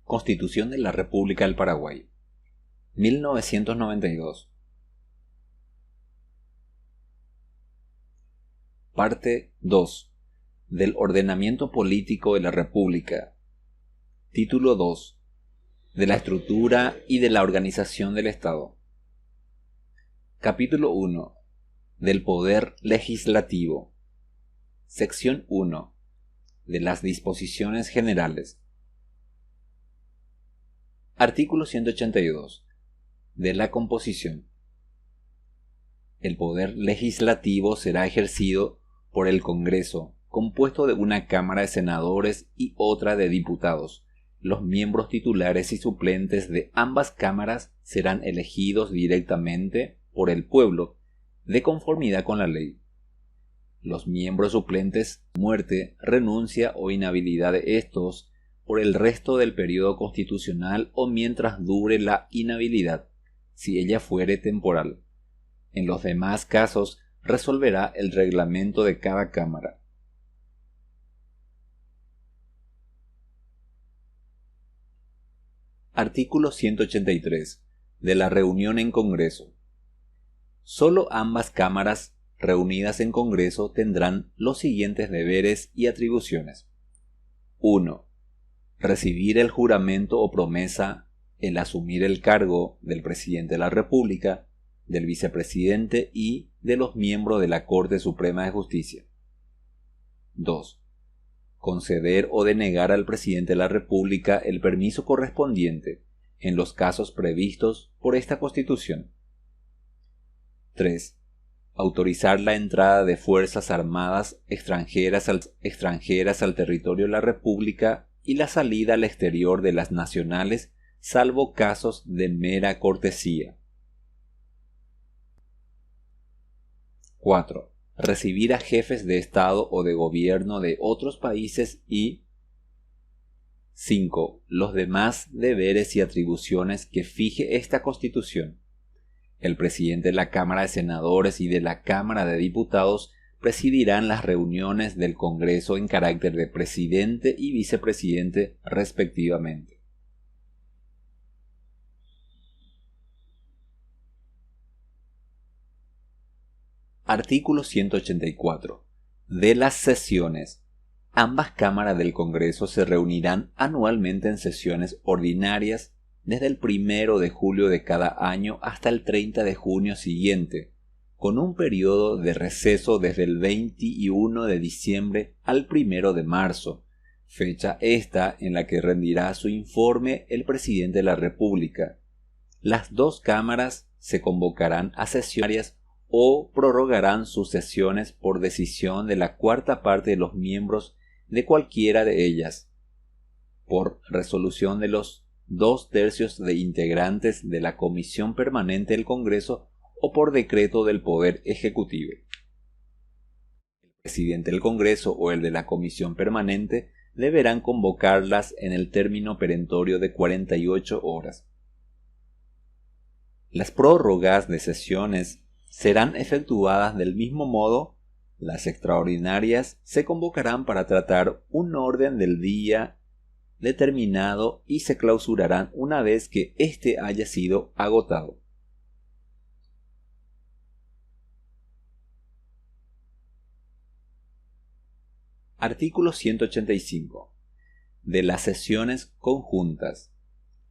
Constitución de la República del Paraguay, 1992. Parte 2. Del ordenamiento político de la República. Título 2. De la estructura y de la organización del Estado. Capítulo 1. Del poder legislativo. Sección 1. De las disposiciones generales. Artículo 182. De la composición. El poder legislativo será ejercido por el Congreso, compuesto de una Cámara de Senadores y otra de Diputados. Los miembros titulares y suplentes de ambas cámaras serán elegidos directamente por el pueblo, de conformidad con la ley. Los miembros suplentes, muerte, renuncia o inhabilidad de estos, por el resto del periodo constitucional o mientras dure la inhabilidad, si ella fuere temporal. En los demás casos, resolverá el reglamento de cada Cámara. Artículo 183. De la reunión en Congreso. Solo ambas cámaras reunidas en Congreso tendrán los siguientes deberes y atribuciones. 1. Recibir el juramento o promesa, el asumir el cargo del Presidente de la República, del Vicepresidente y de los miembros de la Corte Suprema de Justicia. 2. Conceder o denegar al Presidente de la República el permiso correspondiente en los casos previstos por esta Constitución. 3. Autorizar la entrada de fuerzas armadas extranjeras al territorio de la República y la salida al exterior de las nacionales, salvo casos de mera cortesía. 4. Recibir a jefes de Estado o de gobierno de otros países y 5. Los demás deberes y atribuciones que fije esta Constitución. El presidente de la Cámara de Senadores y de la Cámara de Diputados presidirán las reuniones del Congreso en carácter de presidente y vicepresidente respectivamente. Artículo 184. De las sesiones. Ambas cámaras del Congreso se reunirán anualmente en sesiones ordinarias desde el 1 de julio de cada año hasta el 30 de junio siguiente, con un periodo de receso desde el 21 de diciembre al 1 de marzo, fecha esta en la que rendirá su informe el Presidente de la República. Las dos cámaras se convocarán a sesiones o prorrogarán sus sesiones por decisión de la cuarta parte de los miembros de cualquiera de ellas, por resolución de los 2/3 de integrantes de la Comisión Permanente del Congreso o por decreto del Poder Ejecutivo. El presidente del Congreso o el de la Comisión Permanente deberán convocarlas en el término perentorio de 48 horas. Las prórrogas de sesiones serán efectuadas del mismo modo. Las extraordinarias se convocarán para tratar un orden del día determinado y se clausurarán una vez que éste haya sido agotado. Artículo 185. De las sesiones conjuntas.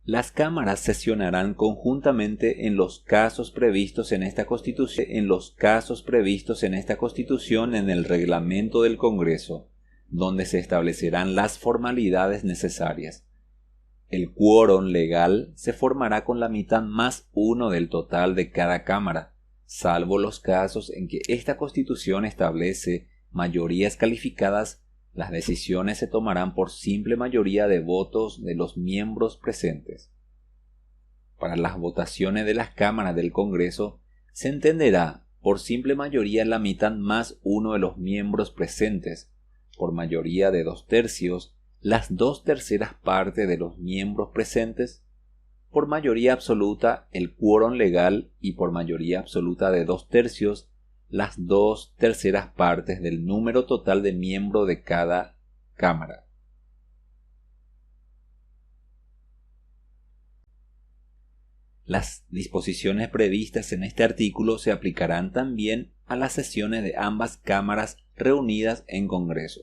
Las cámaras sesionarán conjuntamente en los casos previstos en esta Constitución, en el reglamento del Congreso, donde se establecerán las formalidades necesarias. El quórum legal se formará con la mitad más uno del total de cada cámara, salvo los casos en que esta Constitución establece mayorías calificadas. Las decisiones se tomarán por simple mayoría de votos de los miembros presentes. Para las votaciones de las cámaras del Congreso se entenderá por simple mayoría la mitad más uno de los miembros presentes, por mayoría de 2/3, las 2/3 partes de los miembros presentes, por mayoría absoluta el quórum legal y por mayoría absoluta de 2/3 las 2/3 partes del número total de miembros de cada Cámara. Las disposiciones previstas en este artículo se aplicarán también a las sesiones de ambas cámaras reunidas en Congreso.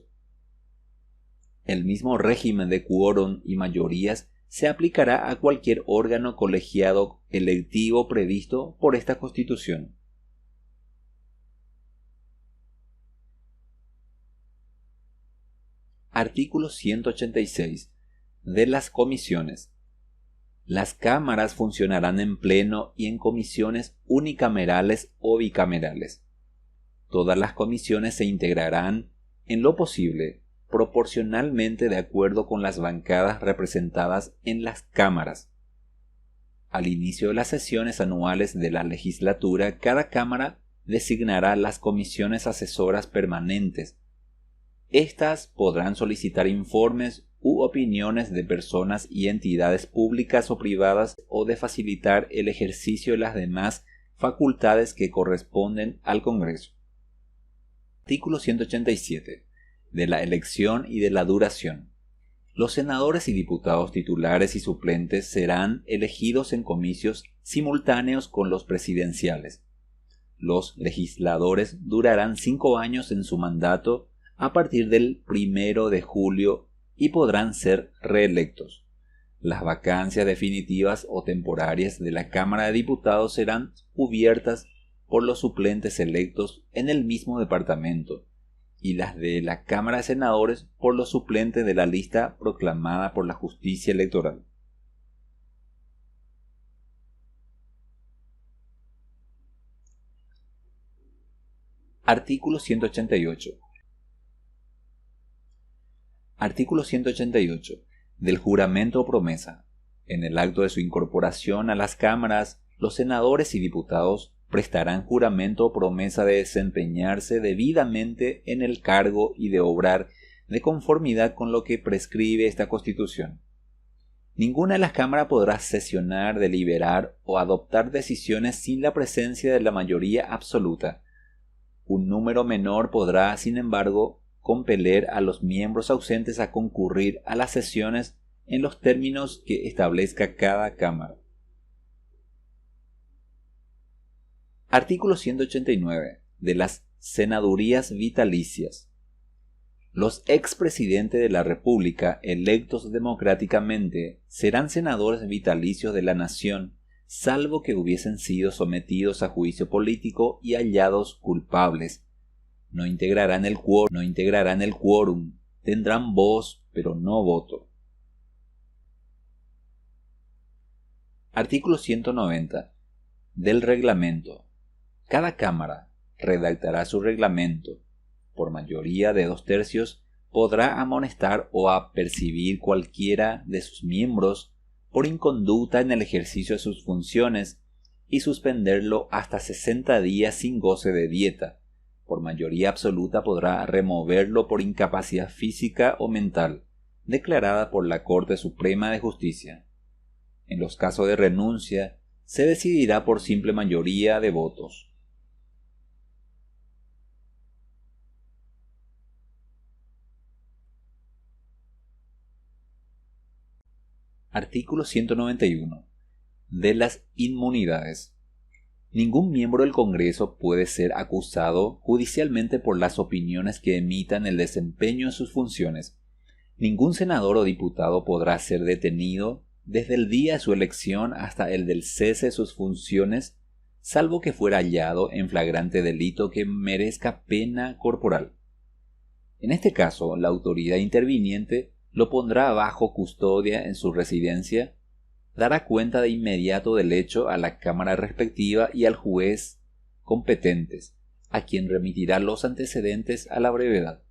El mismo régimen de quórum y mayorías se aplicará a cualquier órgano colegiado electivo previsto por esta Constitución. Artículo 186. De las comisiones. Las cámaras funcionarán en pleno y en comisiones unicamerales o bicamerales. Todas las comisiones se integrarán, en lo posible, proporcionalmente de acuerdo con las bancadas representadas en las cámaras. Al inicio de las sesiones anuales de la legislatura, cada cámara designará las comisiones asesoras permanentes. Estas podrán solicitar informes u opiniones de personas y entidades públicas o privadas o de facilitar el ejercicio de las demás facultades que corresponden al Congreso. Artículo 187. De la elección y de la duración. Los senadores y diputados titulares y suplentes serán elegidos en comicios simultáneos con los presidenciales. Los legisladores durarán 5 años en su mandato a partir del 1 de julio y podrán ser reelectos. Las vacancias definitivas o temporarias de la Cámara de Diputados serán cubiertas por los suplentes electos en el mismo departamento, y las de la Cámara de Senadores por los suplentes de la lista proclamada por la justicia electoral. Artículo 188. Artículo 188. Del juramento o promesa. En el acto de su incorporación a las cámaras, los senadores y diputados prestarán juramento o promesa de desempeñarse debidamente en el cargo y de obrar de conformidad con lo que prescribe esta Constitución. Ninguna de las cámaras podrá sesionar, deliberar o adoptar decisiones sin la presencia de la mayoría absoluta. Un número menor podrá, sin embargo, compeler a los miembros ausentes a concurrir a las sesiones en los términos que establezca cada cámara. Artículo 189. De las senadurías vitalicias. Los expresidentes de la República electos democráticamente serán senadores vitalicios de la nación, salvo que hubiesen sido sometidos a juicio político y hallados culpables. No integrarán el quórum, tendrán voz, pero no voto. Artículo 190. Del reglamento. Cada cámara redactará su reglamento. Por mayoría de 2/3 podrá amonestar o apercibir cualquiera de sus miembros por inconducta en el ejercicio de sus funciones y suspenderlo hasta 60 días sin goce de dieta. Por mayoría absoluta podrá removerlo por incapacidad física o mental, declarada por la Corte Suprema de Justicia. En los casos de renuncia, se decidirá por simple mayoría de votos. Artículo 191. De las inmunidades. Ningún miembro del Congreso puede ser acusado judicialmente por las opiniones que emitan el desempeño de sus funciones. Ningún senador o diputado podrá ser detenido desde el día de su elección hasta el del cese de sus funciones, salvo que fuera hallado en flagrante delito que merezca pena corporal. En este caso, la autoridad interviniente lo pondrá bajo custodia en su residencia, dará cuenta de inmediato del hecho a la cámara respectiva y al juez competentes, a quien remitirá los antecedentes a la brevedad.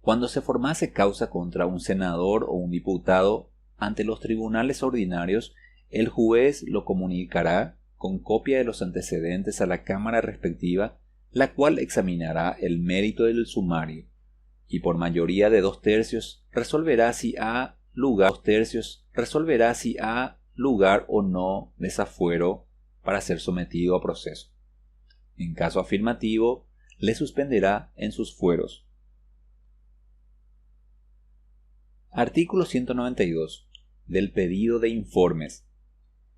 Cuando se formase causa contra un senador o un diputado ante los tribunales ordinarios, el juez lo comunicará con copia de los antecedentes a la cámara respectiva, la cual examinará el mérito del sumario y por mayoría de 2/3 resolverá si ha lugar o no desafuero para ser sometido a proceso. En caso afirmativo, le suspenderá en sus fueros. Artículo 192. Del pedido de informes.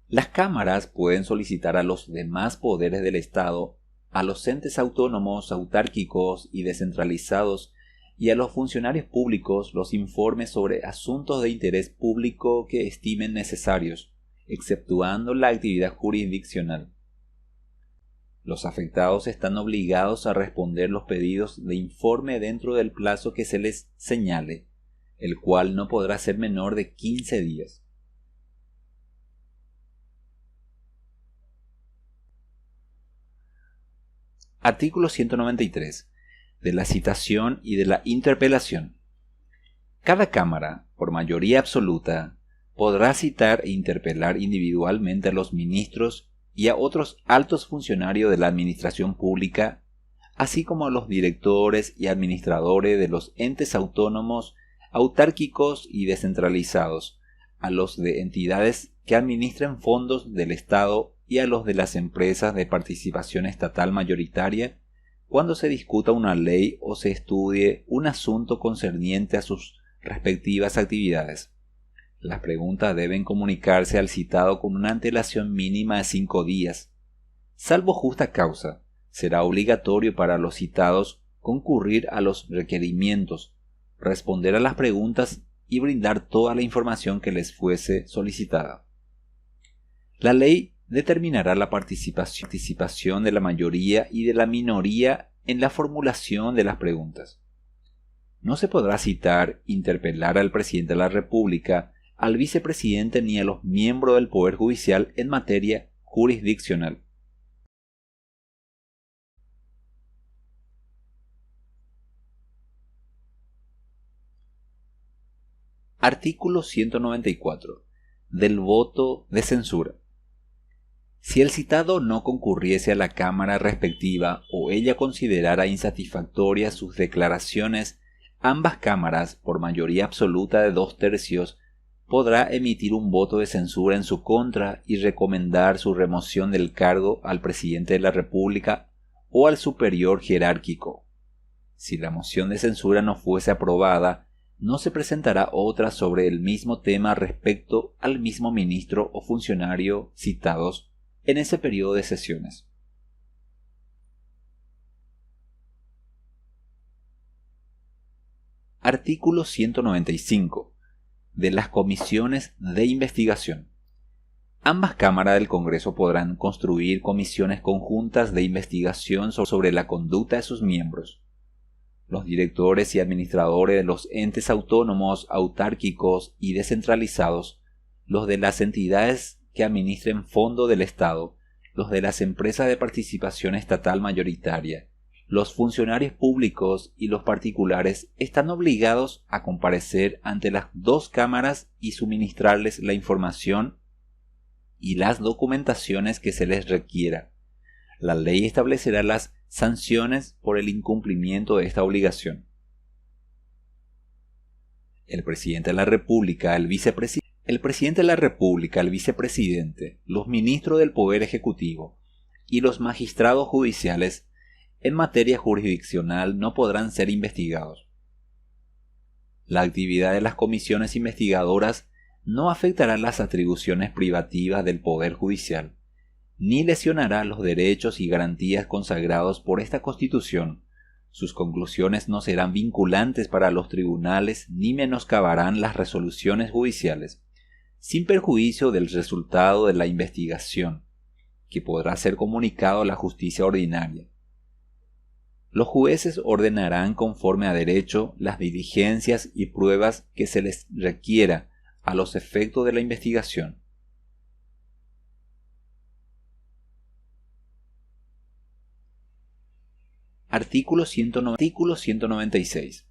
Las cámaras pueden solicitar a los demás poderes del Estado, a los entes autónomos, autárquicos y descentralizados y a los funcionarios públicos los informes sobre asuntos de interés público que estimen necesarios, exceptuando la actividad jurisdiccional. Los afectados están obligados a responder los pedidos de informe dentro del plazo que se les señale, el cual no podrá ser menor de 15 días. Artículo 193. De la citación y de la interpelación. Cada Cámara, por mayoría absoluta, podrá citar e interpelar individualmente a los ministros y a otros altos funcionarios de la administración pública, así como a los directores y administradores de los entes autónomos, autárquicos y descentralizados, a los de entidades que administren fondos del Estado y a los de las empresas de participación estatal mayoritaria cuando se discuta una ley o se estudie un asunto concerniente a sus respectivas actividades. Las preguntas deben comunicarse al citado con una antelación mínima de 5 días. Salvo justa causa, será obligatorio para los citados concurrir a los requerimientos, responder a las preguntas y brindar toda la información que les fuese solicitada. La ley determinará la participación de la mayoría y de la minoría en la formulación de las preguntas. No se podrá citar, interpelar al presidente de la República, al vicepresidente ni a los miembros del Poder Judicial en materia jurisdiccional. Artículo 194. Del voto de censura. Si el citado no concurriese a la Cámara respectiva o ella considerara insatisfactorias sus declaraciones, ambas cámaras, por mayoría absoluta de 2/3, podrá emitir un voto de censura en su contra y recomendar su remoción del cargo al presidente de la República o al superior jerárquico. Si la moción de censura no fuese aprobada, no se presentará otra sobre el mismo tema respecto al mismo ministro o funcionario citados en ese periodo de sesiones. Artículo 195. De las comisiones de investigación. Ambas cámaras del Congreso podrán construir comisiones conjuntas de investigación sobre la conducta de sus miembros. Los directores y administradores de los entes autónomos, autárquicos y descentralizados, los de las entidades que administren fondos del Estado, los de las empresas de participación estatal mayoritaria, los funcionarios públicos y los particulares están obligados a comparecer ante las dos cámaras y suministrarles la información y las documentaciones que se les requiera. La ley establecerá las sanciones por el incumplimiento de esta obligación. El presidente de la República, el presidente de la República, el vicepresidente, los ministros del Poder Ejecutivo y los magistrados judiciales en materia jurisdiccional no podrán ser investigados. La actividad de las comisiones investigadoras no afectará las atribuciones privativas del Poder Judicial, ni lesionará los derechos y garantías consagrados por esta Constitución. Sus conclusiones no serán vinculantes para los tribunales ni menoscabarán las resoluciones judiciales, sin perjuicio del resultado de la investigación, que podrá ser comunicado a la justicia ordinaria. Los jueces ordenarán conforme a derecho las diligencias y pruebas que se les requiera a los efectos de la investigación. Artículo 196.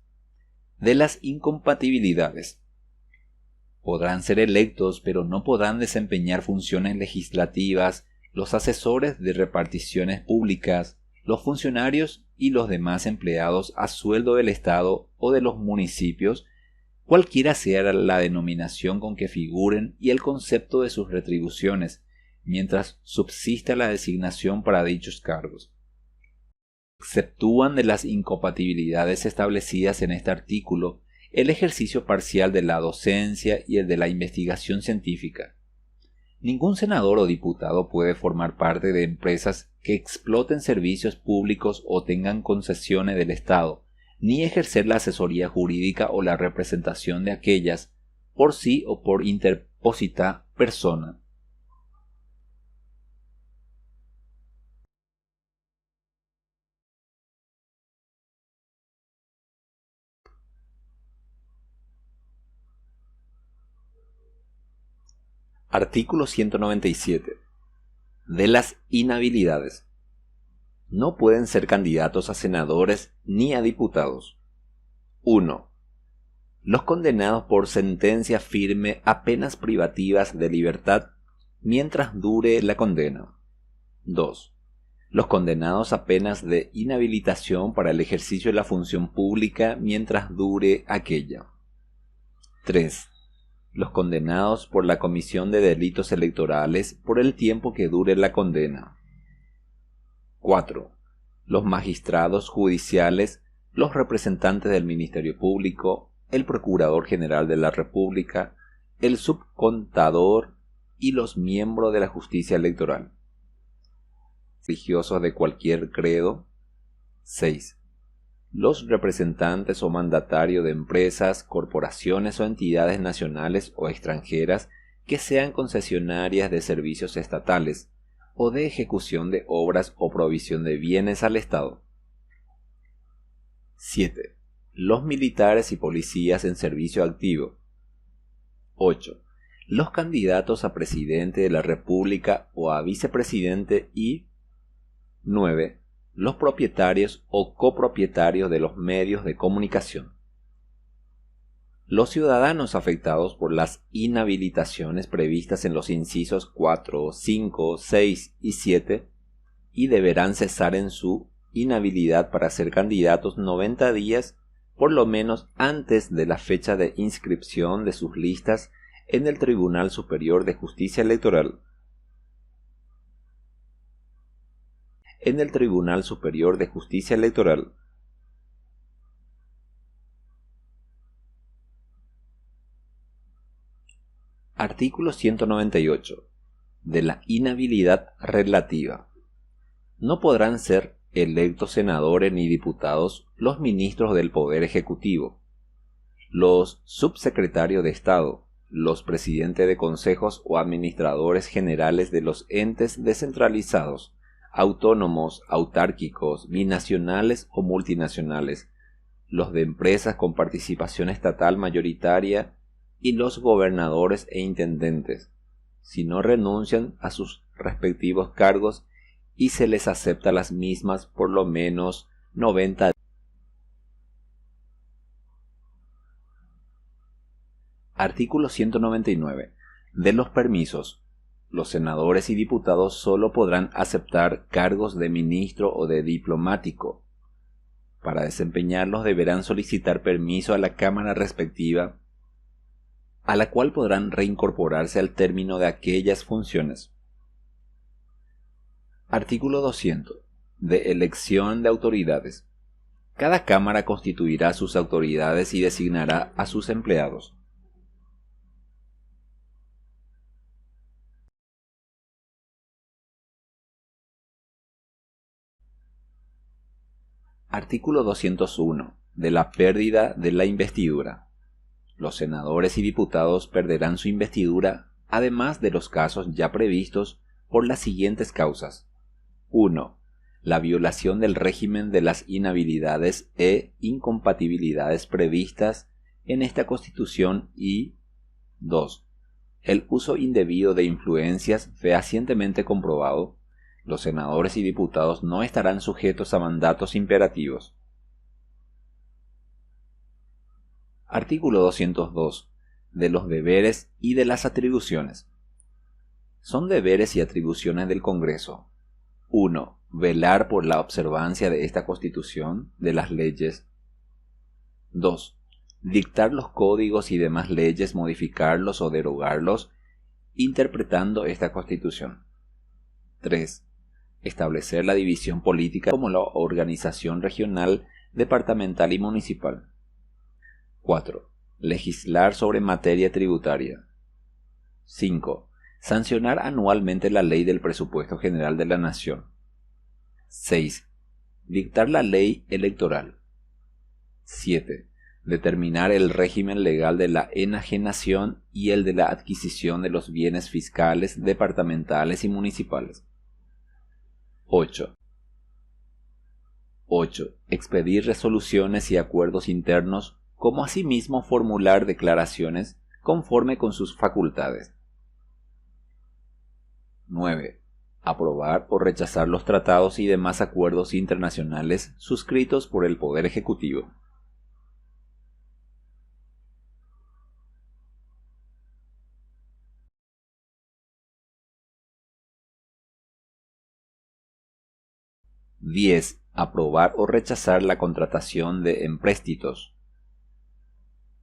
De las incompatibilidades. Podrán ser electos, pero no podrán desempeñar funciones legislativas los asesores de reparticiones públicas, los funcionarios y los demás empleados a sueldo del Estado o de los municipios, cualquiera sea la denominación con que figuren y el concepto de sus retribuciones, mientras subsista la designación para dichos cargos. Exceptúan de las incompatibilidades establecidas en este artículo el ejercicio parcial de la docencia y el de la investigación científica. Ningún senador o diputado puede formar parte de empresas que exploten servicios públicos o tengan concesiones del Estado, ni ejercer la asesoría jurídica o la representación de aquellas por sí o por interpósita persona. Artículo 197. De las inhabilidades. No pueden ser candidatos a senadores ni a diputados. 1. Los condenados por sentencia firme a penas privativas de libertad mientras dure la condena. 2. Los condenados a penas de inhabilitación para el ejercicio de la función pública mientras dure aquella. 3. Los condenados por la comisión de delitos electorales por el tiempo que dure la condena. 4. Los magistrados judiciales, los representantes del Ministerio Público, el Procurador General de la República, el subcontador y los miembros de la justicia electoral. Religiosos de cualquier credo. 6. Los representantes o mandatarios de empresas, corporaciones o entidades nacionales o extranjeras que sean concesionarias de servicios estatales o de ejecución de obras o provisión de bienes al Estado. 7. Los militares y policías en servicio activo. 8. Los candidatos a presidente de la República o a vicepresidente y 9. Los propietarios o copropietarios de los medios de comunicación. Los ciudadanos afectados por las inhabilitaciones previstas en los incisos 4, 5, 6 y 7 y deberán cesar en su inhabilidad para ser candidatos 90 días por lo menos antes de la fecha de inscripción de sus listas en el Tribunal Superior de Justicia Electoral. En el Tribunal Superior de Justicia Electoral. Artículo 198. De la inhabilidad relativa. No podrán ser electos senadores ni diputados los ministros del Poder Ejecutivo, los subsecretarios de Estado, los presidentes de consejos o administradores generales de los entes descentralizados, autónomos, autárquicos, binacionales o multinacionales, los de empresas con participación estatal mayoritaria y los gobernadores e intendentes, si no renuncian a sus respectivos cargos y se les acepta las mismas por lo menos 90 días. Artículo 199. De los permisos. Los senadores y diputados solo podrán aceptar cargos de ministro o de diplomático. Para desempeñarlos deberán solicitar permiso a la Cámara respectiva, a la cual podrán reincorporarse al término de aquellas funciones. Artículo 200. De elección de autoridades. Cada Cámara constituirá sus autoridades y designará a sus empleados. Artículo 201. De la pérdida de la investidura. Los senadores y diputados perderán su investidura, además de los casos ya previstos, por las siguientes causas. 1. La violación del régimen de las inhabilidades e incompatibilidades previstas en esta Constitución y 2. El uso indebido de influencias fehacientemente comprobado. Los senadores y diputados no estarán sujetos a mandatos imperativos. Artículo 202. De los deberes y de las atribuciones. Son deberes y atribuciones del Congreso. 1. Velar por la observancia de esta Constitución, de las leyes. 2. Dictar los códigos y demás leyes, modificarlos o derogarlos, interpretando esta Constitución. 3. Establecer la división política como la organización regional, departamental y municipal. 4. Legislar sobre materia tributaria. 5. Sancionar anualmente la ley del presupuesto general de la Nación. 6. Dictar la ley electoral. 7. Determinar el régimen legal de la enajenación y el de la adquisición de los bienes fiscales, departamentales y municipales. 8. Expedir resoluciones y acuerdos internos, como asimismo formular declaraciones conforme con sus facultades. 9. Aprobar o rechazar los tratados y demás acuerdos internacionales suscritos por el Poder Ejecutivo. 10. Aprobar o rechazar la contratación de empréstitos.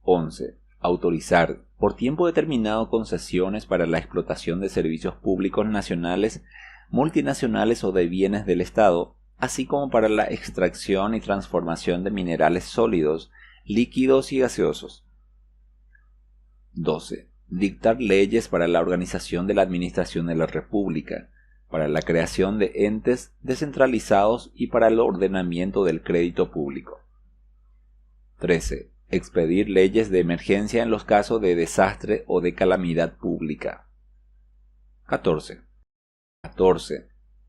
11. Autorizar por tiempo determinado concesiones para la explotación de servicios públicos nacionales, multinacionales o de bienes del Estado, así como para la extracción y transformación de minerales sólidos, líquidos y gaseosos. 12. Dictar leyes para la organización de la administración de la República, para la creación de entes descentralizados y para el ordenamiento del crédito público. 13. Expedir leyes de emergencia en los casos de desastre o de calamidad pública. 14.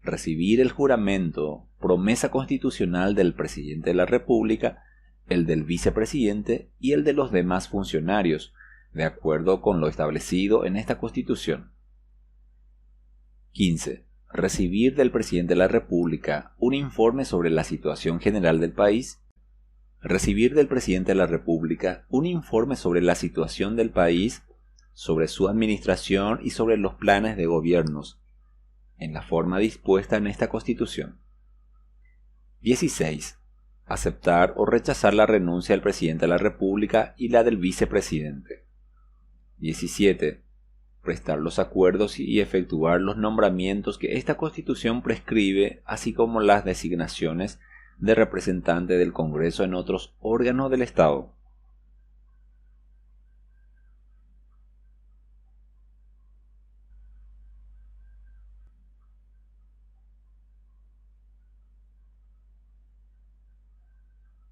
Recibir el juramento, promesa constitucional del Presidente de la República, el del Vicepresidente y el de los demás funcionarios, de acuerdo con lo establecido en esta Constitución. 15. Recibir del Presidente de la República un informe sobre la situación general del país. Recibir del Presidente de la República un informe sobre la situación del país, sobre su administración y sobre los planes de gobiernos, en la forma dispuesta en esta Constitución. 16. Aceptar o rechazar la renuncia del Presidente de la República y la del Vicepresidente. 17. Prestar los acuerdos y efectuar los nombramientos que esta Constitución prescribe, así como las designaciones de representante del Congreso en otros órganos del Estado.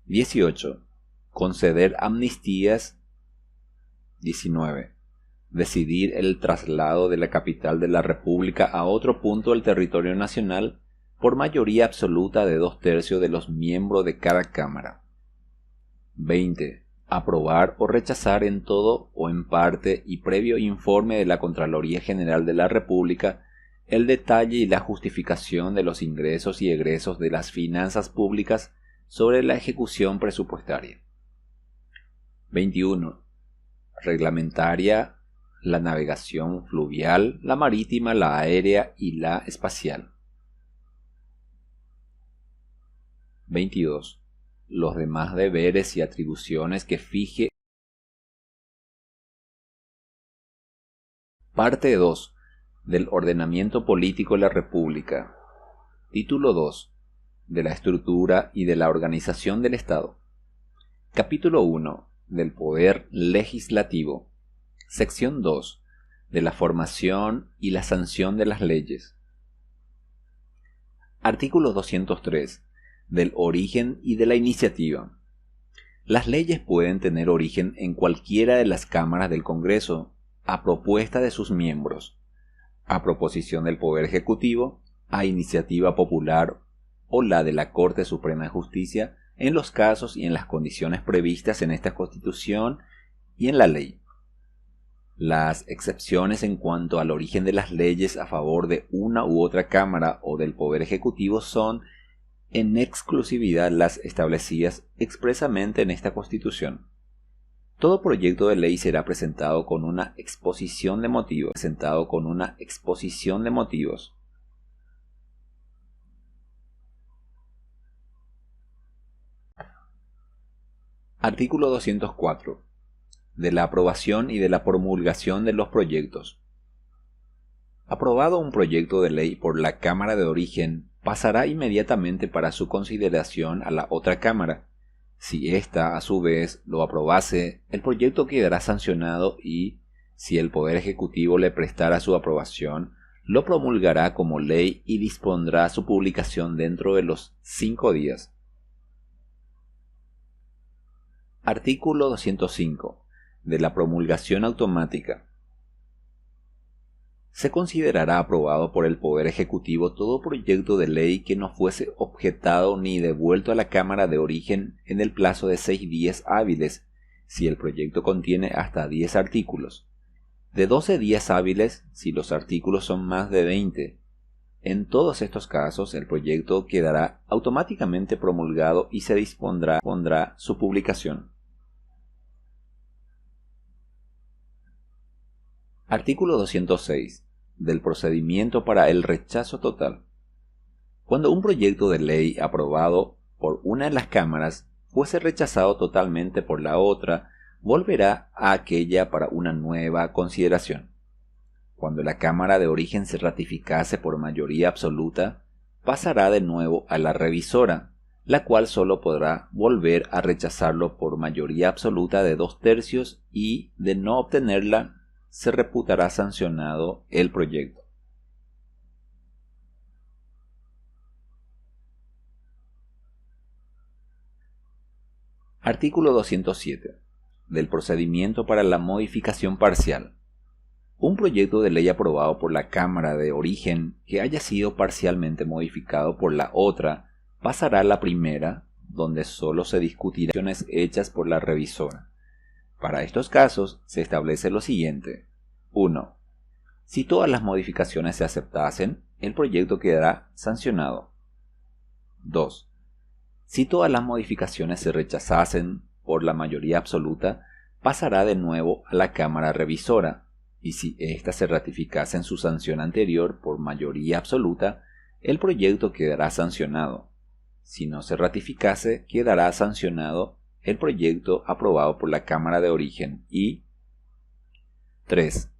18. Conceder amnistías. 19. Decidir el traslado de la capital de la República a otro punto del territorio nacional por mayoría absoluta de 2/3 de los miembros de cada Cámara. 20. Aprobar o rechazar en todo o en parte y previo informe de la Contraloría General de la República el detalle y la justificación de los ingresos y egresos de las finanzas públicas sobre la ejecución presupuestaria. 21. Reglamentaria la navegación fluvial, la marítima, la aérea y la espacial. 22. Los demás deberes y atribuciones que fije. Parte 2. Del ordenamiento político de la República. Título 2. De la estructura y de la organización del Estado. Capítulo 1. Del poder legislativo. Sección 2. De la formación y la sanción de las leyes. Artículo 203. Del origen y de la iniciativa. Las leyes pueden tener origen en cualquiera de las cámaras del Congreso, a propuesta de sus miembros, a proposición del Poder Ejecutivo, a iniciativa popular o la de la Corte Suprema de Justicia, en los casos y en las condiciones previstas en esta Constitución y en la ley. Las excepciones en cuanto al origen de las leyes a favor de una u otra Cámara o del Poder Ejecutivo son, en exclusividad, las establecidas expresamente en esta Constitución. Todo proyecto de ley será presentado con una exposición de motivos. Artículo 204. De la aprobación y de la promulgación de los proyectos. Aprobado un proyecto de ley por la Cámara de origen, pasará inmediatamente para su consideración a la otra Cámara. Si ésta, a su vez, lo aprobase, el proyecto quedará sancionado y, Si el Poder Ejecutivo le prestara su aprobación, lo promulgará como ley y dispondrá su publicación dentro de los 5 días. Artículo 205. De la promulgación automática. Se considerará aprobado por el Poder Ejecutivo todo proyecto de ley que no fuese objetado ni devuelto a la Cámara de Origen en el plazo de 6 días hábiles, si el proyecto contiene hasta 10 artículos. De 12 días hábiles, si los artículos son más de 20. En todos estos casos, el proyecto quedará automáticamente promulgado y se dispondrá su publicación. Artículo 206. Del procedimiento para el rechazo total. Cuando un proyecto de ley aprobado por una de las cámaras fuese rechazado totalmente por la otra, volverá a aquella para una nueva consideración. Cuando la Cámara de Origen se ratificase por mayoría absoluta, pasará de nuevo a la revisora, la cual solo podrá volver a rechazarlo por mayoría absoluta de 2/3 y, de no obtenerla, se reputará sancionado el proyecto. Artículo 207. Del procedimiento para la modificación parcial. Un proyecto de ley aprobado por la Cámara de Origen que haya sido parcialmente modificado por la otra pasará a la primera, donde solo se discutirán acciones hechas por la revisora. Para estos casos se establece lo siguiente. 1. Si todas las modificaciones se aceptasen, el proyecto quedará sancionado. 2. Si todas las modificaciones se rechazasen por la mayoría absoluta, pasará de nuevo a la Cámara Revisora, y si ésta se ratificase en su sanción anterior por mayoría absoluta, el proyecto quedará sancionado. Si no se ratificase, quedará sancionado el proyecto aprobado por la Cámara de Origen. Y 3.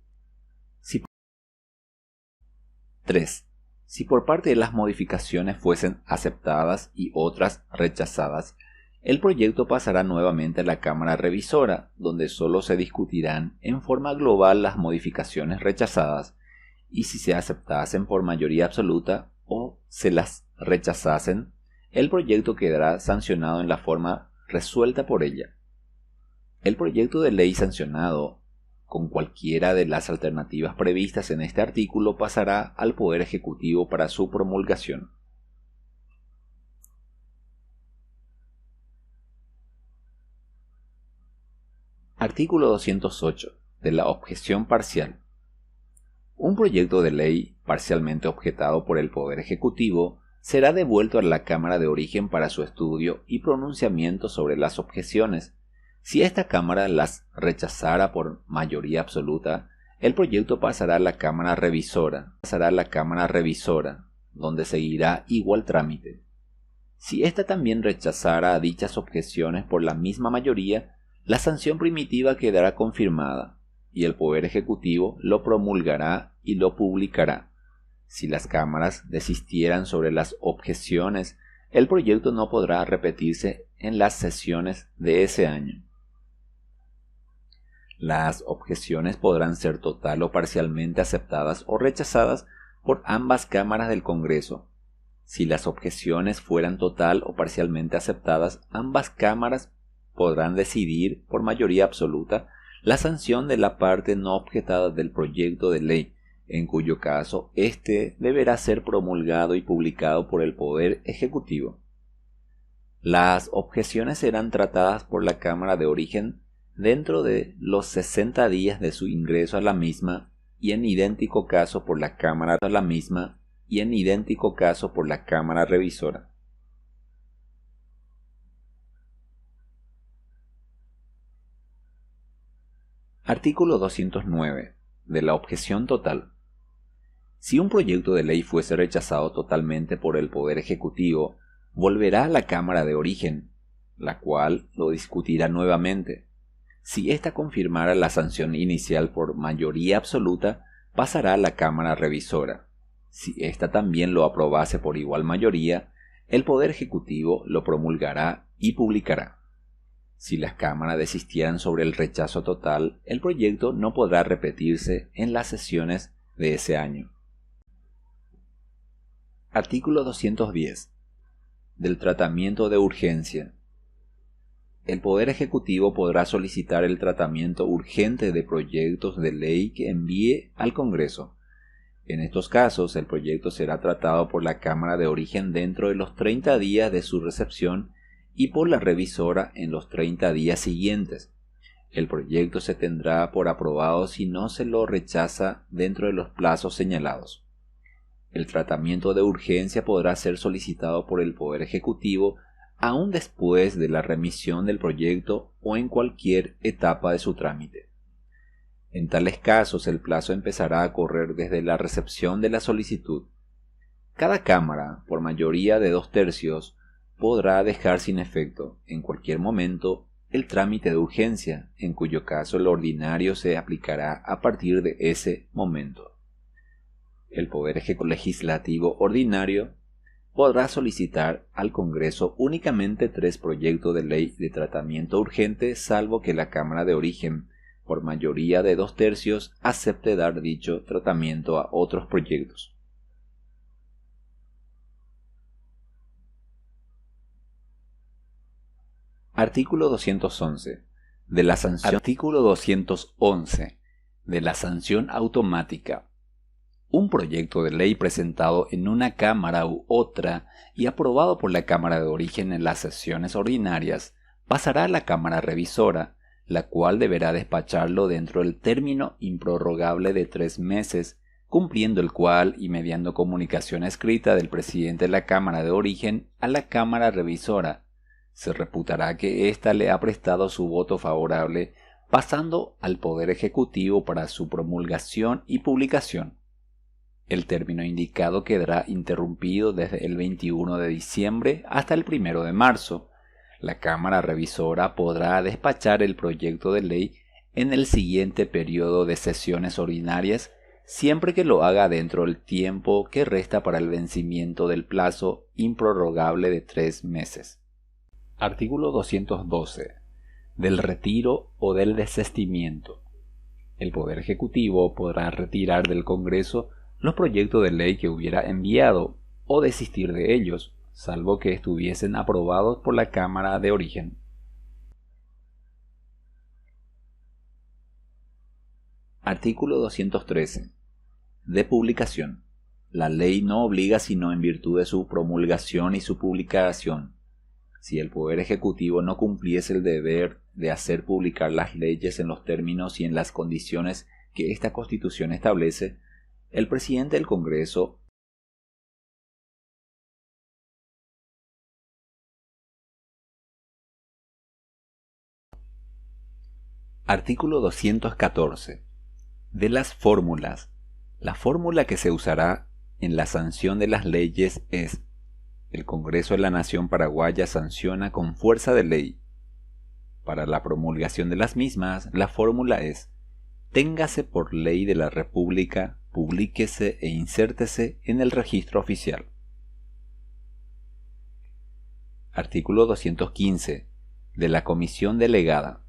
Si por parte de las modificaciones fuesen aceptadas y otras rechazadas, el proyecto pasará nuevamente a la Cámara Revisora, donde solo se discutirán en forma global las modificaciones rechazadas, y si se aceptasen por mayoría absoluta o se las rechazasen, el proyecto quedará sancionado en la forma resuelta por ella. El proyecto de ley sancionado con cualquiera de las alternativas previstas en este artículo pasará al Poder Ejecutivo para su promulgación. Artículo 208. De la objeción parcial. Un proyecto de ley parcialmente objetado por el Poder Ejecutivo será devuelto a la Cámara de Origen para su estudio y pronunciamiento sobre las objeciones. Si esta Cámara las rechazara por mayoría absoluta, el proyecto pasará a la Cámara Revisora, donde seguirá igual trámite. Si ésta también rechazara dichas objeciones por la misma mayoría, la sanción primitiva quedará confirmada, y el Poder Ejecutivo lo promulgará y lo publicará. Si las cámaras desistieran sobre las objeciones, el proyecto no podrá repetirse en las sesiones de ese año. Las objeciones podrán ser total o parcialmente aceptadas o rechazadas por ambas cámaras del Congreso. Si las objeciones fueran total o parcialmente aceptadas, ambas cámaras podrán decidir por mayoría absoluta la sanción de la parte no objetada del proyecto de ley, en cuyo caso éste deberá ser promulgado y publicado por el Poder Ejecutivo. Las objeciones serán tratadas por la Cámara de Origen dentro de los 60 días de su ingreso a la misma y en idéntico caso por la Cámara Revisora. Artículo 209. De la objeción total. Si un proyecto de ley fuese rechazado totalmente por el Poder Ejecutivo, volverá a la Cámara de Origen, la cual lo discutirá nuevamente. Si ésta confirmara la sanción inicial por mayoría absoluta, pasará a la Cámara Revisora. Si ésta también lo aprobase por igual mayoría, el Poder Ejecutivo lo promulgará y publicará. Si las cámaras desistieran sobre el rechazo total, el proyecto no podrá repetirse en las sesiones de ese año. Artículo 210. Del tratamiento de urgencia. El Poder Ejecutivo podrá solicitar el tratamiento urgente de proyectos de ley que envíe al Congreso. En estos casos, el proyecto será tratado por la Cámara de Origen dentro de los 30 días de su recepción y por la revisora en los 30 días siguientes. El proyecto se tendrá por aprobado si no se lo rechaza dentro de los plazos señalados. El tratamiento de urgencia podrá ser solicitado por el Poder Ejecutivo aún después de la remisión del proyecto o en cualquier etapa de su trámite. En tales casos, el plazo empezará a correr desde la recepción de la solicitud. Cada Cámara, por mayoría de 2/3, podrá dejar sin efecto, en cualquier momento, el trámite de urgencia, en cuyo caso el ordinario se aplicará a partir de ese momento. El Poder Legislativo ordinario podrá solicitar al Congreso únicamente 3 proyectos de ley de tratamiento urgente, salvo que la Cámara de Origen, por mayoría de 2/3, acepte dar dicho tratamiento a otros proyectos. Artículo 211. De la sanción. Artículo 211. De la sanción automática. Un proyecto de ley presentado en una Cámara u otra y aprobado por la Cámara de Origen en las sesiones ordinarias pasará a la Cámara Revisora, la cual deberá despacharlo dentro del término improrrogable de 3 meses, cumpliendo el cual y mediando comunicación escrita del presidente de la Cámara de Origen a la Cámara Revisora, se reputará que ésta le ha prestado su voto favorable, pasando al Poder Ejecutivo para su promulgación y publicación. El término indicado quedará interrumpido desde el 21 de diciembre hasta el 1 de marzo. La Cámara Revisora podrá despachar el proyecto de ley en el siguiente periodo de sesiones ordinarias, siempre que lo haga dentro del tiempo que resta para el vencimiento del plazo improrrogable de 3 meses. Artículo 212. Del retiro o del desistimiento. El Poder Ejecutivo podrá retirar del Congreso los proyectos de ley que hubiera enviado o desistir de ellos, salvo que estuviesen aprobados por la Cámara de Origen. Artículo 213. De publicación. La ley no obliga sino en virtud de su promulgación y su publicación. Si el Poder Ejecutivo no cumpliese el deber de hacer publicar las leyes en los términos y en las condiciones que esta Constitución establece, el presidente del Congreso Artículo 214. De las fórmulas. La fórmula que se usará en la sanción de las leyes es: el Congreso de la Nación Paraguaya sanciona con fuerza de ley. Para la promulgación de las mismas, la fórmula es: téngase por ley de la República, publíquese e insértese en el registro oficial. Artículo 215. De la Comisión Delegada.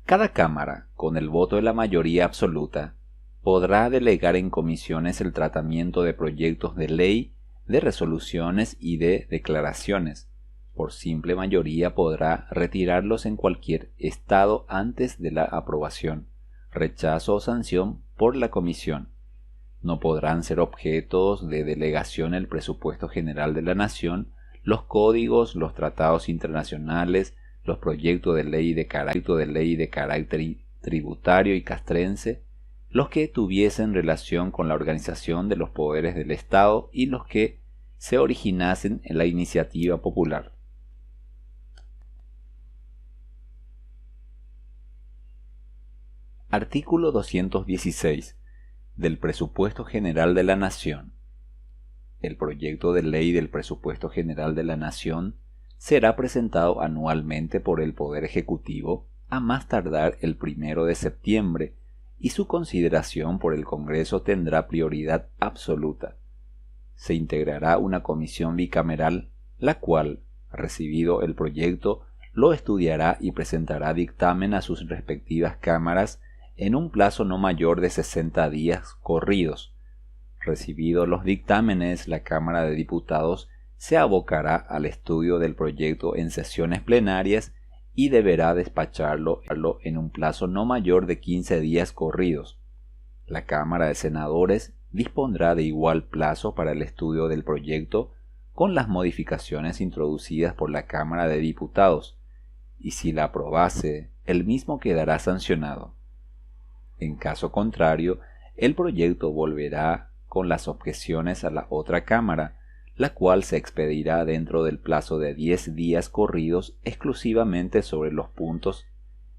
Cada Cámara, con el voto de la mayoría absoluta, podrá delegar en comisiones el tratamiento de proyectos de ley, de resoluciones y de declaraciones. Por simple mayoría podrá retirarlos en cualquier estado antes de la aprobación, rechazo o sanción por la comisión. No podrán ser objetos de delegación el presupuesto general de la Nación, los códigos, los tratados internacionales, los proyectos de ley de carácter tributario y castrense, los que tuviesen relación con la organización de los poderes del Estado y los que se originasen en la iniciativa popular. Artículo 216. Del Presupuesto General de la Nación. El proyecto de ley del Presupuesto General de la Nación será presentado anualmente por el Poder Ejecutivo a más tardar el 1 de septiembre y su consideración por el Congreso tendrá prioridad absoluta. Se integrará una comisión bicameral, la cual, recibido el proyecto, lo estudiará y presentará dictamen a sus respectivas cámaras en un plazo no mayor de 60 días corridos. Recibidos los dictámenes, la Cámara de Diputados se abocará al estudio del proyecto en sesiones plenarias y deberá despacharlo en un plazo no mayor de 15 días corridos. La Cámara de Senadores dispondrá de igual plazo para el estudio del proyecto con las modificaciones introducidas por la Cámara de Diputados, y si la aprobase, el mismo quedará sancionado. En caso contrario, el proyecto volverá con las objeciones a la otra Cámara, la cual se expedirá dentro del plazo de 10 días corridos exclusivamente sobre los puntos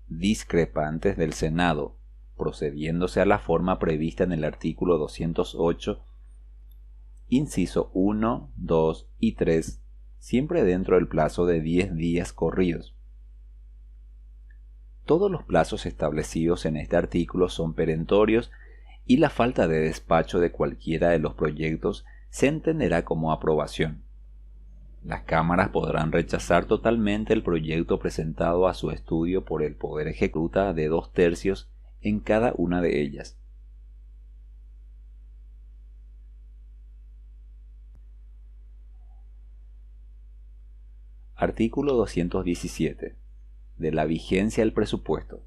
discrepantes del Senado, procediéndose a la forma prevista en el artículo 208, inciso 1, 2 y 3, siempre dentro del plazo de 10 días corridos. Todos los plazos establecidos en este artículo son perentorios y la falta de despacho de cualquiera de los proyectos se entenderá como aprobación. Las cámaras podrán rechazar totalmente el proyecto presentado a su estudio por el Poder Ejecutivo de 2/3 en cada una de ellas. Artículo 217. De la vigencia del presupuesto.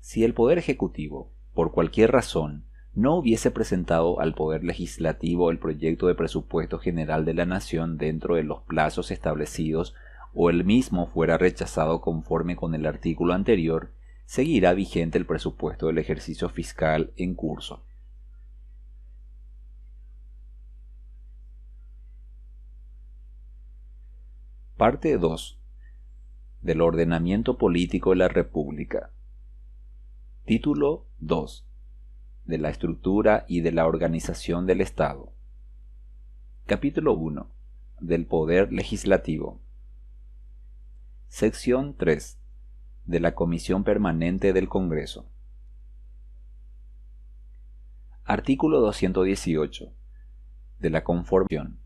Si el Poder Ejecutivo, por cualquier razón, no hubiese presentado al Poder Legislativo el proyecto de presupuesto general de la Nación dentro de los plazos establecidos o el mismo fuera rechazado conforme con el artículo anterior, seguirá vigente el presupuesto del ejercicio fiscal en curso. Parte 2. Del ordenamiento político de la República. Título 2. De la estructura y de la organización del Estado. Capítulo 1. Del Poder Legislativo. Sección 3. De la Comisión Permanente del Congreso. Artículo 218. De la conformación.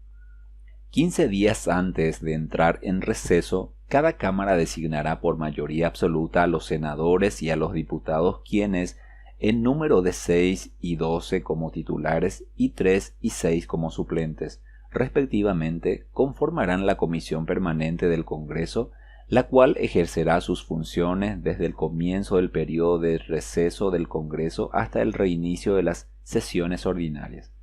15 días antes de entrar en receso, cada Cámara designará por mayoría absoluta a los senadores y a los diputados quienes, en número de 6 y 12 como titulares y 3 y 6 como suplentes, respectivamente, conformarán la Comisión Permanente del Congreso, la cual ejercerá sus funciones desde el comienzo del periodo de receso del Congreso hasta el reinicio de las sesiones ordinarias.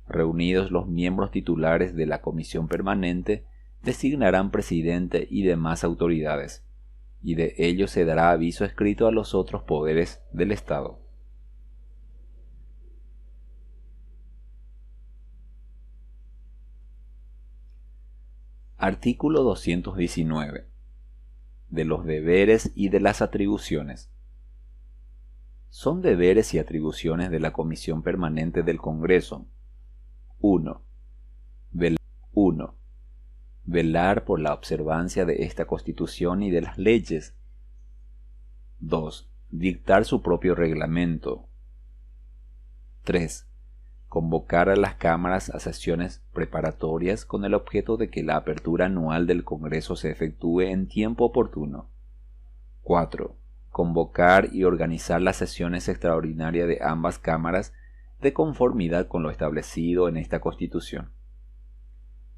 Reunidos los miembros titulares de la Comisión Permanente, designarán presidente y demás autoridades, y de ello se dará aviso escrito a los otros poderes del Estado. Artículo 219. De los deberes y de las atribuciones. Son deberes y atribuciones de la Comisión Permanente del Congreso. 1. Velar por la observancia de esta Constitución y de las leyes. 2. Dictar su propio reglamento. 3. Convocar a las cámaras a sesiones preparatorias con el objeto de que la apertura anual del Congreso se efectúe en tiempo oportuno. 4. Convocar y organizar las sesiones extraordinarias de ambas cámaras de conformidad con lo establecido en esta Constitución.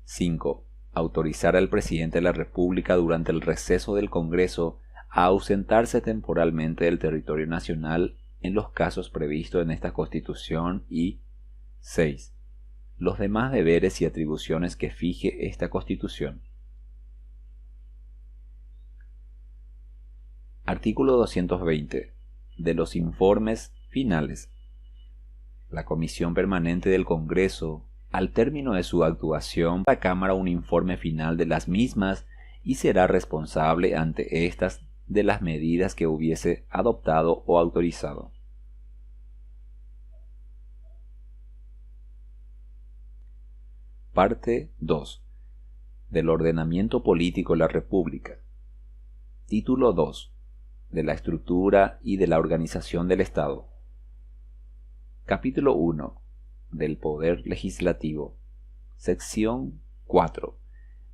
5. Autorizar al presidente de la República durante el receso del Congreso a ausentarse temporalmente del territorio nacional en los casos previstos en esta Constitución y 6. Los demás deberes y atribuciones que fije esta Constitución. Artículo 220. De los informes finales. La Comisión Permanente del Congreso, al término de su actuación, dará a la Cámara un informe final de las mismas y será responsable ante éstas de las medidas que hubiese adoptado o autorizado. Parte 2. Del ordenamiento político de la República. Título 2. De la estructura y de la organización del Estado. Capítulo 1. Del Poder Legislativo. Sección 4.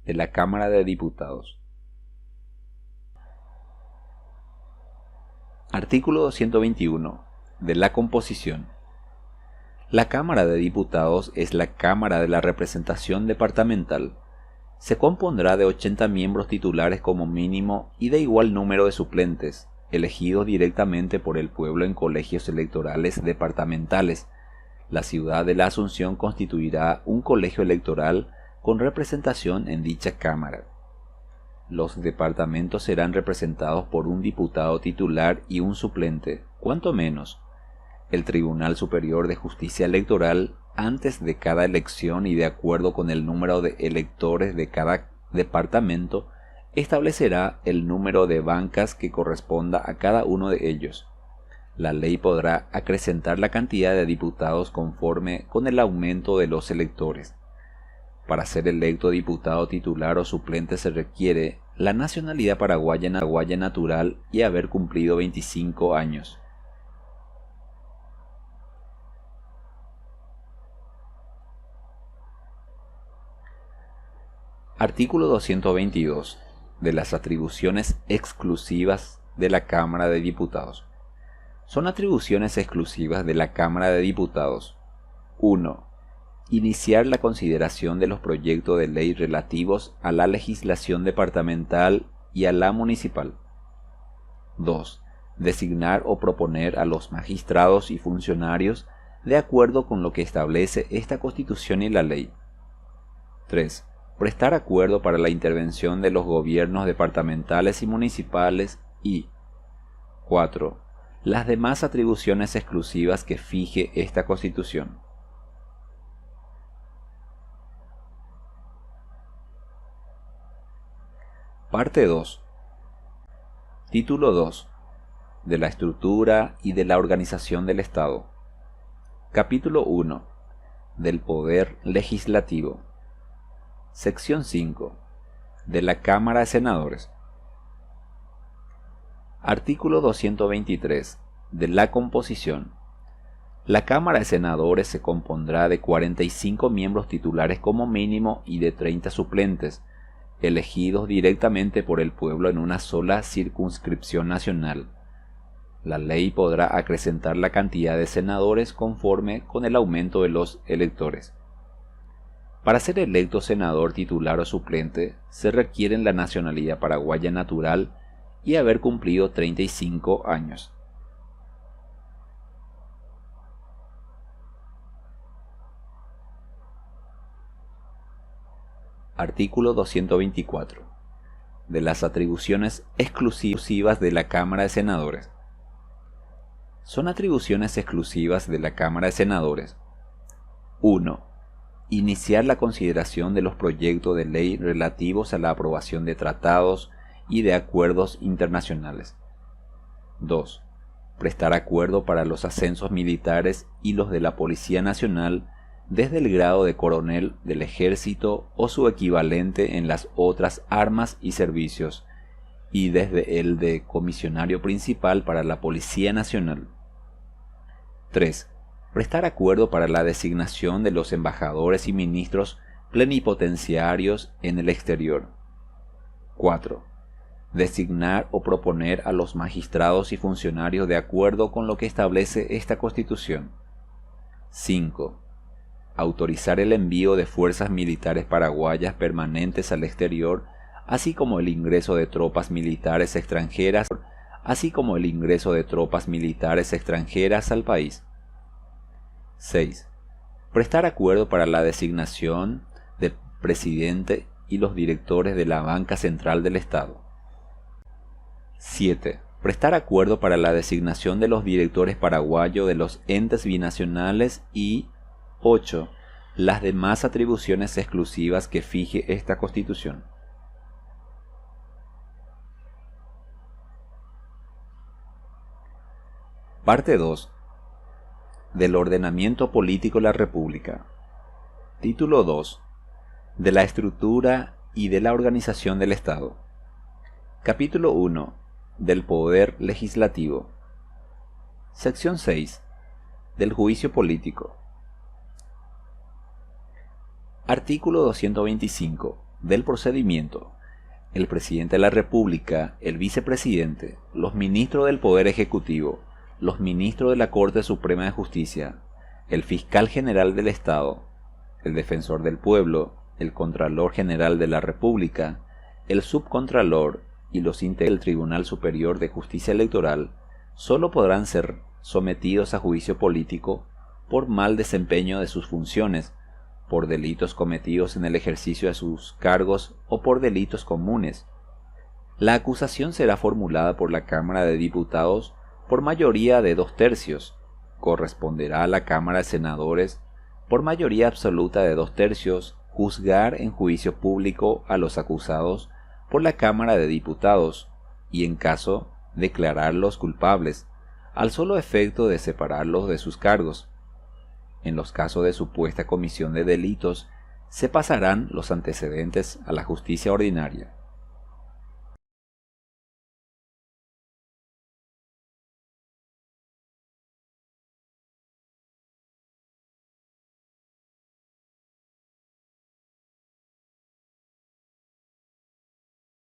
De la Cámara de Diputados. Artículo 221. De la composición. La Cámara de Diputados es la Cámara de la Representación Departamental. Se compondrá de 80 miembros titulares como mínimo y de igual número de suplentes, elegidos directamente por el pueblo en colegios electorales departamentales. La ciudad de la Asunción constituirá un colegio electoral con representación en dicha Cámara. Los departamentos serán representados por un diputado titular y un suplente, cuanto menos. El Tribunal Superior de Justicia Electoral, antes de cada elección y de acuerdo con el número de electores de cada departamento, establecerá el número de bancas que corresponda a cada uno de ellos. La ley podrá acrecentar la cantidad de diputados conforme con el aumento de los electores. Para ser electo diputado titular o suplente se requiere la nacionalidad paraguaya natural y haber cumplido 25 años. Artículo 222. De las atribuciones exclusivas de la Cámara de Diputados. Son atribuciones exclusivas de la Cámara de Diputados. 1. Iniciar la consideración de los proyectos de ley relativos a la legislación departamental y a la municipal. 2. Designar o proponer a los magistrados y funcionarios de acuerdo con lo que establece esta Constitución y la ley. 3. Prestar acuerdo para la intervención de los gobiernos departamentales y municipales y 4. Las demás atribuciones exclusivas que fije esta Constitución. Parte 2. Título 2. De la estructura y de la organización del Estado. Capítulo 1. Del Poder Legislativo. Sección 5. De la Cámara de Senadores. Artículo 223. De la composición. La Cámara de Senadores se compondrá de 45 miembros titulares como mínimo y de 30 suplentes, elegidos directamente por el pueblo en una sola circunscripción nacional. La ley podrá acrecentar la cantidad de senadores conforme con el aumento de los electores. Para ser electo senador titular o suplente, se requieren la nacionalidad paraguaya natural y haber cumplido 35 años. Artículo 224. De las atribuciones exclusivas de la Cámara de Senadores. Son atribuciones exclusivas de la Cámara de Senadores. 1. Iniciar la consideración de los proyectos de ley relativos a la aprobación de tratados y de acuerdos internacionales. 2. Prestar acuerdo para los ascensos militares y los de la Policía Nacional desde el grado de coronel del Ejército o su equivalente en las otras armas y servicios, y desde el de comisionario principal para la Policía Nacional. 3. Prestar acuerdo para la designación de los embajadores y ministros plenipotenciarios en el exterior. 4. Designar o proponer a los magistrados y funcionarios de acuerdo con lo que establece esta Constitución. 5. Autorizar el envío de fuerzas militares paraguayas permanentes al exterior, así como el ingreso de tropas militares extranjeras al país. 6. Prestar acuerdo para la designación del presidente y los directores de la Banca Central del Estado. 7. Prestar acuerdo para la designación de los directores paraguayos de los entes binacionales y 8. Las demás atribuciones exclusivas que fije esta Constitución. Parte 2. Del ordenamiento político de la República. Título 2. De la estructura y de la organización del Estado. Capítulo 1. Del Poder Legislativo. Sección 6. Del Juicio Político. Artículo 225. Del procedimiento. el presidente de la República, el vicepresidente, los ministros del Poder Ejecutivo, los ministros de la Corte Suprema de Justicia, el fiscal general del Estado, el defensor del pueblo, el Contralor General de la República, el Subcontralor y los integrantes del Tribunal Superior de Justicia Electoral solo podrán ser sometidos a juicio político por mal desempeño de sus funciones, por delitos cometidos en el ejercicio de sus cargos o por delitos comunes. La acusación será formulada por la Cámara de Diputados por mayoría de 2/3, corresponderá a la Cámara de Senadores por mayoría absoluta de 2/3 juzgar en juicio público a los acusados por la Cámara de Diputados y, en caso, declararlos culpables, al solo efecto de separarlos de sus cargos. En los casos de supuesta comisión de delitos, se pasarán los antecedentes a la justicia ordinaria.